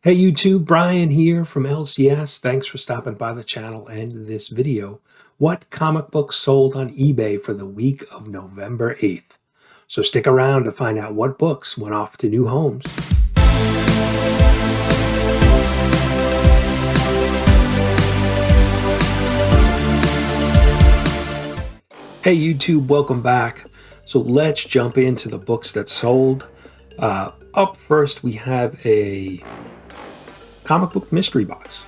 Hey YouTube, Brian here from LCS. Thanks for stopping by the channel and this video. What comic books sold on eBay for the week of November 8th? So stick around to find out what books went off to new homes. Hey YouTube, welcome back. So let's jump into the books that sold. Up first we have a comic book mystery box.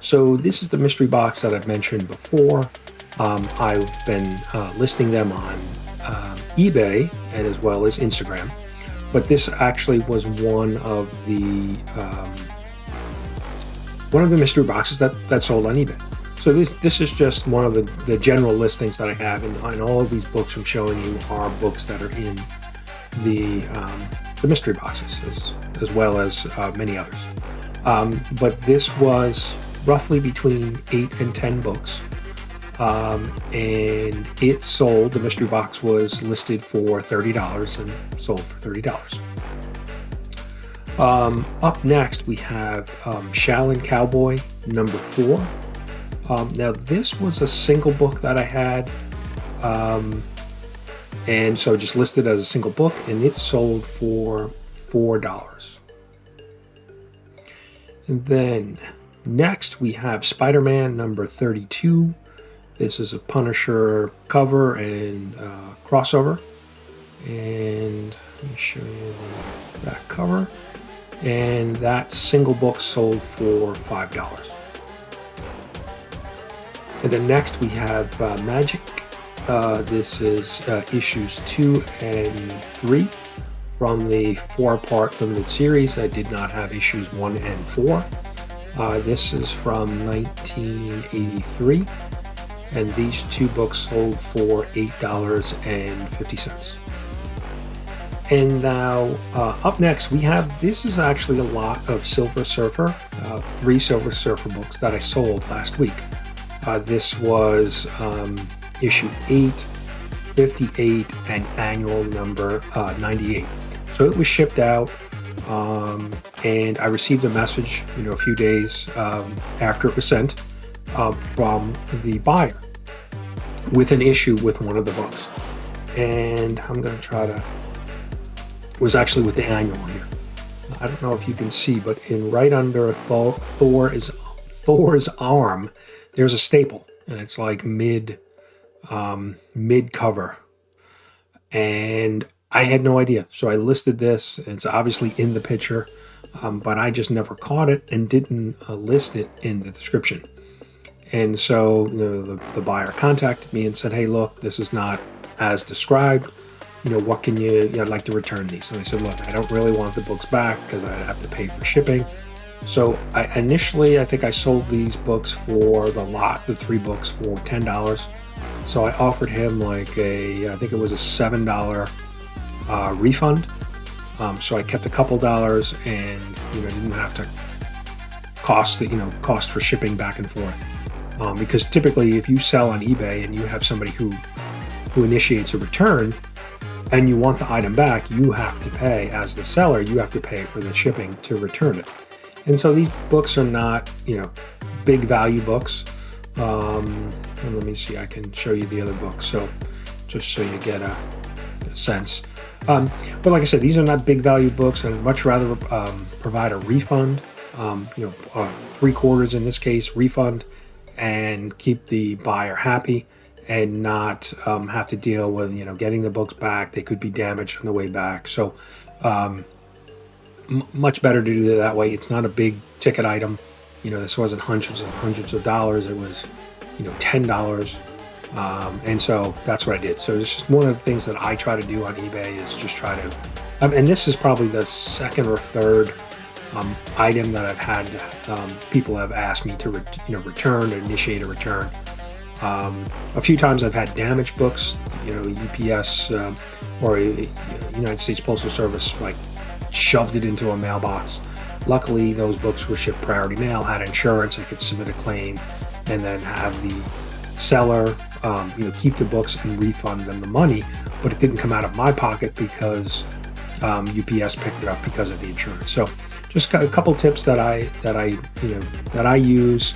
So this is the mystery box that I've mentioned before. I've been listing them on eBay and as well as Instagram. But this actually was one of the mystery boxes that sold on eBay. So this is just one of the general listings that I have, and all of these books I'm showing you are books that are in the mystery boxes as well as many others. But this was roughly between 8 and 10 books, and it sold. The mystery box was listed for $30 and sold for $30. Up next we have Shaolin Cowboy number 4. Now this was a single book that I had, and so just listed as a single book, and it sold for $4. And then next we have Spider-Man number 32. This is a Punisher cover and crossover. And let me show you that cover. And that single book sold for $5. And then next we have Magic. This is issues 2 and 3. From the 4-part limited series. I did not have issues 1 and 4. This is from 1983, and these two books sold for $8.50. And now up next we have, this is actually a lot of Silver Surfer, 3 Silver Surfer books that I sold last week. This was issue 8, 58, and annual number 98. So it was shipped out, and I received a message, a few days after it was sent, from the buyer with an issue with one of the books. And I'm going to try to, it was actually with the annual here. I don't know if you can see, but right under Thor's arm, there's a staple, and it's like mid cover. And I had no idea, so I listed this. It's obviously in the picture, but I just never caught it and didn't list it in the description. And so the buyer contacted me and said, "Hey, look, this is not as described. What can I'd like to return these." And I said, "Look, I don't really want the books back because I'd have to pay for shipping." So I think I sold these books for the 3 books for $10. So I offered him I think it was a $7 refund. So I kept a couple dollars and didn't have to cost for shipping back and forth, because typically if you sell on eBay and you have somebody who initiates a return and you want the item back, you have to pay, as the seller, you have to pay for the shipping to return it. And so these books are not big value books. And let me see, I can show you the other books, so just so you get a sense. But like I said, these are not big value books. I'd much rather provide a refund, 3/4 in this case, refund, and keep the buyer happy and not have to deal with getting the books back. They could be damaged on the way back. So much better to do it that way. It's not a big ticket item. This wasn't hundreds and hundreds of dollars. It was $10. And so that's what I did. So it's just one of the things that I try to do on eBay is just try to, and this is probably the second or third item that I've had people have asked me to return, or initiate a return. A few times I've had damaged books, UPS or United States Postal Service shoved it into a mailbox. Luckily those books were shipped priority mail, had insurance, I could submit a claim, and then have the seller keep the books and refund them the money, but it didn't come out of my pocket because UPS picked it up because of the insurance. So just a couple tips that I use,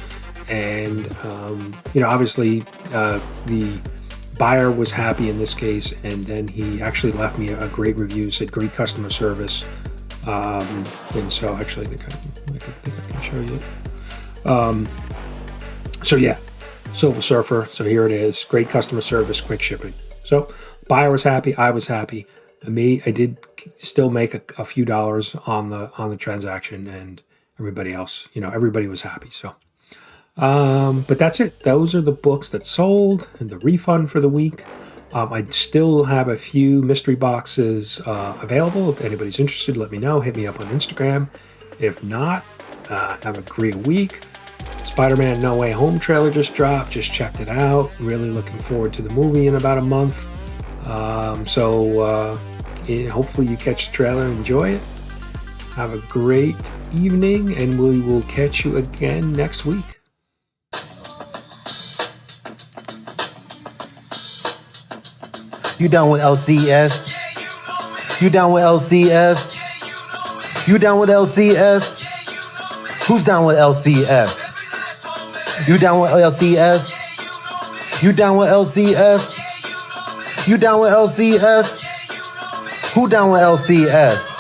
and obviously the buyer was happy in this case, and then he actually left me a great review, said great customer service, and so actually I think I can show you. So yeah, Silver Surfer. So here it is. Great customer service, quick shipping. So buyer was happy. I was happy. I did still make a few dollars on the transaction, and everybody else, everybody was happy. So, but that's it. Those are the books that sold and the refund for the week. I still have a few mystery boxes available. If anybody's interested, let me know. Hit me up on Instagram. If not, have a great week. Spider-Man No Way Home trailer just dropped. Just checked it out. Really looking forward to the movie in about a month. Hopefully you catch the trailer and enjoy it. Have a great evening, and we will catch you again next week. You down with LCS? You down with LCS? You down with LCS? Who's down with LCS? You down with LCS? You down with LCS? You down with LCS? Who down with LCS?